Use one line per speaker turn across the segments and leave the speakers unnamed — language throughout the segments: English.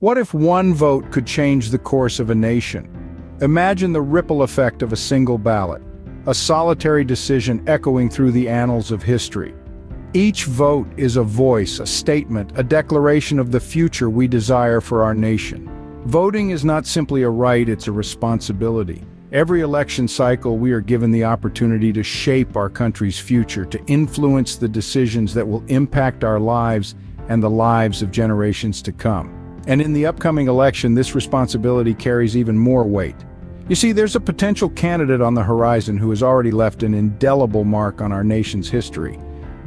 What if one vote could change the course of a nation? Imagine the ripple effect of a single ballot, a solitary decision echoing through the annals of history. Each vote is a voice, a statement, a declaration of the future we desire for our nation. Voting is not simply a right, it's a responsibility. Every election cycle, we are given the opportunity to shape our country's future, to influence the decisions that will impact our lives and the lives of generations to come. And in the upcoming election, this responsibility carries even more weight. You see, there's a potential candidate on the horizon who has already left an indelible mark on our nation's history: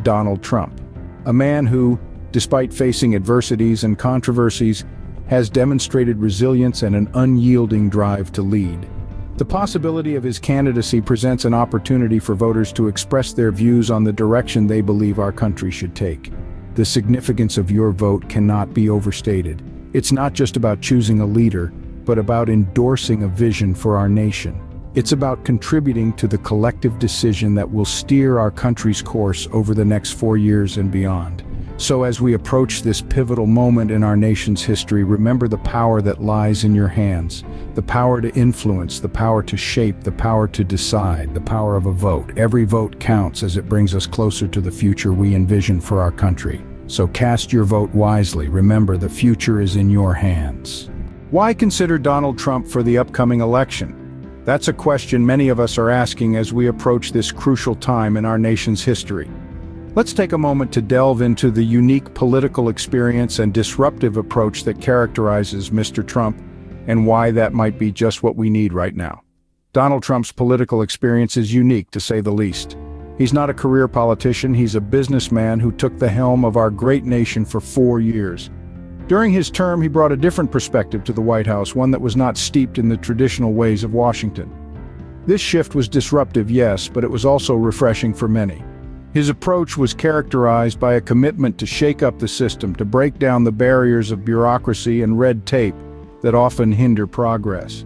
Donald Trump. A man who, despite facing adversities and controversies, has demonstrated resilience and an unyielding drive to lead. The possibility of his candidacy presents an opportunity for voters to express their views on the direction they believe our country should take. The significance of your vote cannot be overstated. It's not just about choosing a leader, but about endorsing a vision for our nation. It's about contributing to the collective decision that will steer our country's course over the next 4 years and beyond. So as we approach this pivotal moment in our nation's history, remember the power that lies in your hands. The power to influence, the power to shape, the power to decide, the power of a vote. Every vote counts as it brings us closer to the future we envision for our country. So cast your vote wisely. Remember, the future is in your hands. Why consider Donald Trump for the upcoming election? That's a question many of us are asking as we approach this crucial time in our nation's history. Let's take a moment to delve into the unique political experience and disruptive approach that characterizes Mr. Trump and why that might be just what we need right now. Donald Trump's political experience is unique, to say the least. He's not a career politician, he's a businessman who took the helm of our great nation for 4 years. During his term, he brought a different perspective to the White House, one that was not steeped in the traditional ways of Washington. This shift was disruptive, yes, but it was also refreshing for many. His approach was characterized by a commitment to shake up the system, to break down the barriers of bureaucracy and red tape that often hinder progress.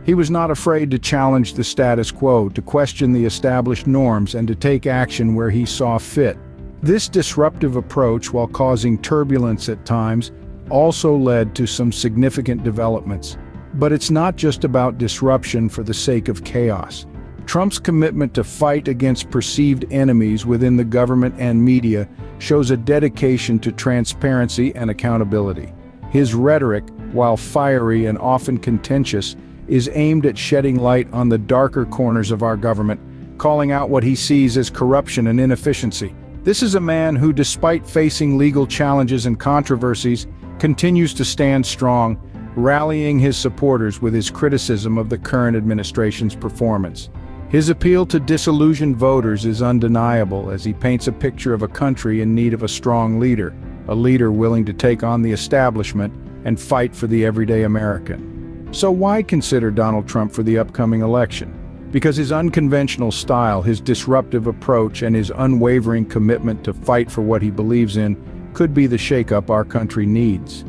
He was not afraid to challenge the status quo, to question the established norms, and to take action where he saw fit. This disruptive approach, while causing turbulence at times, also led to some significant developments. But it's not just about disruption for the sake of chaos. Trump's commitment to fight against perceived enemies within the government and media shows a dedication to transparency and accountability. His rhetoric, while fiery and often contentious, is aimed at shedding light on the darker corners of our government, calling out what he sees as corruption and inefficiency. This is a man who, despite facing legal challenges and controversies, continues to stand strong, rallying his supporters with his criticism of the current administration's performance. His appeal to disillusioned voters is undeniable as he paints a picture of a country in need of a strong leader, a leader willing to take on the establishment and fight for the everyday American. So why consider Donald Trump for the upcoming election? Because his unconventional style, his disruptive approach, and his unwavering commitment to fight for what he believes in could be the shakeup our country needs.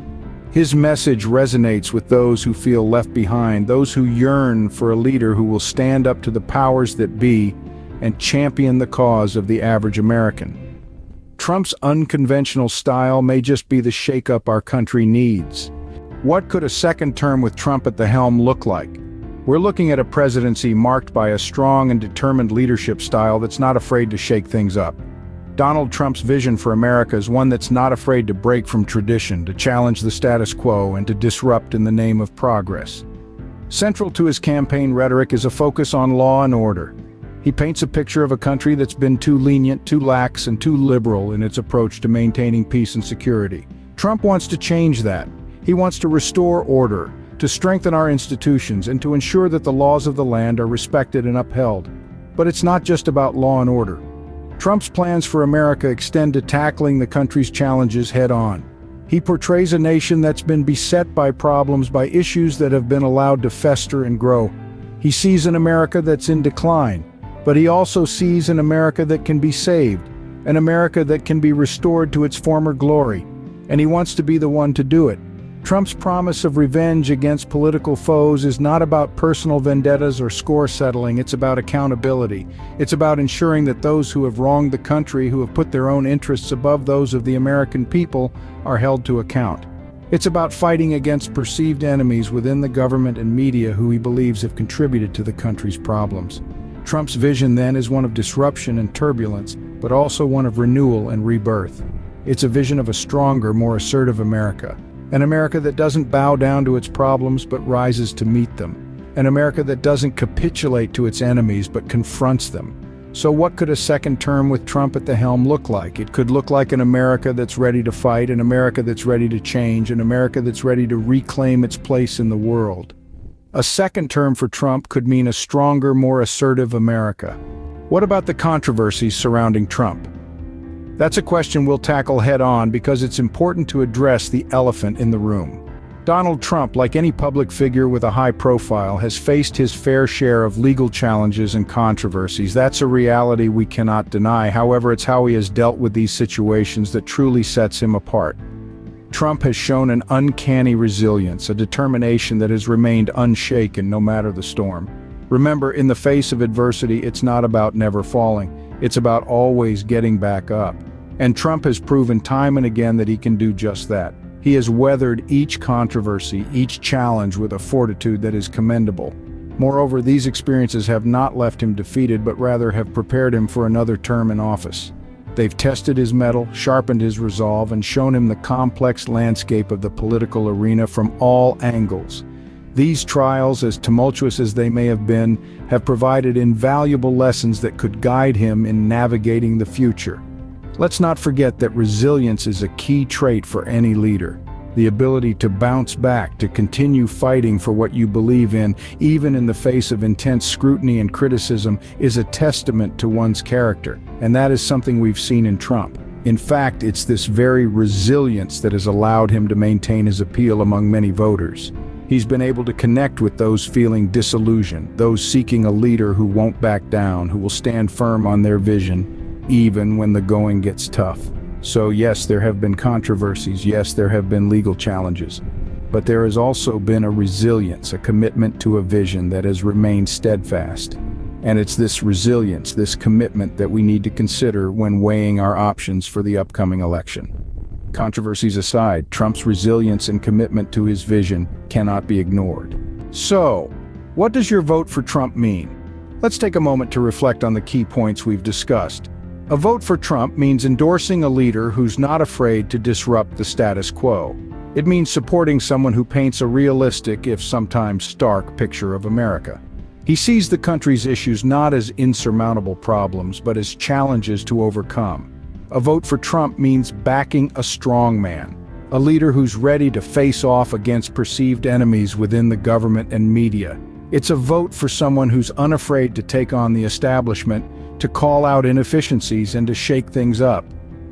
His message resonates with those who feel left behind, those who yearn for a leader who will stand up to the powers that be and champion the cause of the average American. Trump's unconventional style may just be the shakeup our country needs. What could a second term with Trump at the helm look like? We're looking at a presidency marked by a strong and determined leadership style that's not afraid to shake things up. Donald Trump's vision for America is one that's not afraid to break from tradition, to challenge the status quo, and to disrupt in the name of progress. Central to his campaign rhetoric is a focus on law and order. He paints a picture of a country that's been too lenient, too lax, and too liberal in its approach to maintaining peace and security. Trump wants to change that. He wants to restore order, to strengthen our institutions, and to ensure that the laws of the land are respected and upheld. But it's not just about law and order. Trump's plans for America extend to tackling the country's challenges head-on. He portrays a nation that's been beset by problems, by issues that have been allowed to fester and grow. He sees an America that's in decline, but he also sees an America that can be saved, an America that can be restored to its former glory, and he wants to be the one to do it. Trump's promise of revenge against political foes is not about personal vendettas or score settling, it's about accountability. It's about ensuring that those who have wronged the country, who have put their own interests above those of the American people, are held to account. It's about fighting against perceived enemies within the government and media who he believes have contributed to the country's problems. Trump's vision then is one of disruption and turbulence, but also one of renewal and rebirth. It's a vision of a stronger, more assertive America. An America that doesn't bow down to its problems but rises to meet them. An America that doesn't capitulate to its enemies but confronts them. So what could a second term with Trump at the helm look like? It could look like an America that's ready to fight, an America that's ready to change, an America that's ready to reclaim its place in the world. A second term for Trump could mean a stronger, more assertive America. What about the controversies surrounding Trump? That's a question we'll tackle head-on because it's important to address the elephant in the room. Donald Trump, like any public figure with a high profile, has faced his fair share of legal challenges and controversies. That's a reality we cannot deny. However, it's how he has dealt with these situations that truly sets him apart. Trump has shown an uncanny resilience, a determination that has remained unshaken no matter the storm. Remember, in the face of adversity, it's not about never falling. It's about always getting back up. And Trump has proven time and again that he can do just that. He has weathered each controversy, each challenge with a fortitude that is commendable. Moreover, these experiences have not left him defeated, but rather have prepared him for another term in office. They've tested his mettle, sharpened his resolve, and shown him the complex landscape of the political arena from all angles. These trials, as tumultuous as they may have been, have provided invaluable lessons that could guide him in navigating the future. Let's not forget that resilience is a key trait for any leader. The ability to bounce back, to continue fighting for what you believe in, even in the face of intense scrutiny and criticism, is a testament to one's character. And that is something we've seen in Trump. In fact, it's this very resilience that has allowed him to maintain his appeal among many voters. He's been able to connect with those feeling disillusioned, those seeking a leader who won't back down, who will stand firm on their vision, even when the going gets tough. So yes, there have been controversies, yes, there have been legal challenges, but there has also been a resilience, a commitment to a vision that has remained steadfast. And it's this resilience, this commitment that we need to consider when weighing our options for the upcoming election. Controversies aside, Trump's resilience and commitment to his vision cannot be ignored. So, what does your vote for Trump mean? Let's take a moment to reflect on the key points we've discussed. A vote for Trump means endorsing a leader who's not afraid to disrupt the status quo. It means supporting someone who paints a realistic, if sometimes stark, picture of America. He sees the country's issues not as insurmountable problems, but as challenges to overcome. A vote for Trump means backing a strong man, a leader who's ready to face off against perceived enemies within the government and media. It's a vote for someone who's unafraid to take on the establishment, to call out inefficiencies and to shake things up.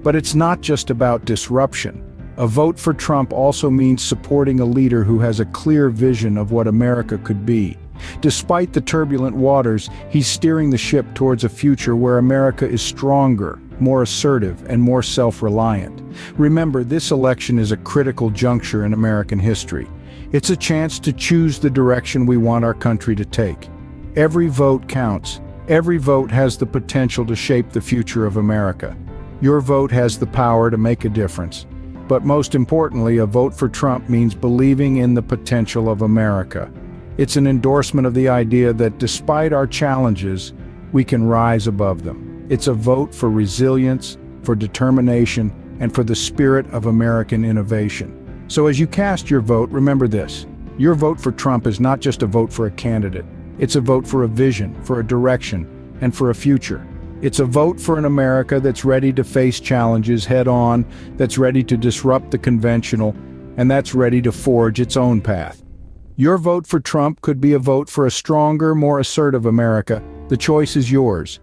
But it's not just about disruption. A vote for Trump also means supporting a leader who has a clear vision of what America could be. Despite the turbulent waters, he's steering the ship towards a future where America is stronger, more assertive, and more self-reliant. Remember, this election is a critical juncture in American history. It's a chance to choose the direction we want our country to take. Every vote counts. Every vote has the potential to shape the future of America. Your vote has the power to make a difference. But most importantly, a vote for Trump means believing in the potential of America. It's an endorsement of the idea that despite our challenges, we can rise above them. It's a vote for resilience, for determination, and for the spirit of American innovation. So as you cast your vote, remember this. Your vote for Trump is not just a vote for a candidate. It's a vote for a vision, for a direction, and for a future. It's a vote for an America that's ready to face challenges head-on, that's ready to disrupt the conventional, and that's ready to forge its own path. Your vote for Trump could be a vote for a stronger, more assertive America. The choice is yours.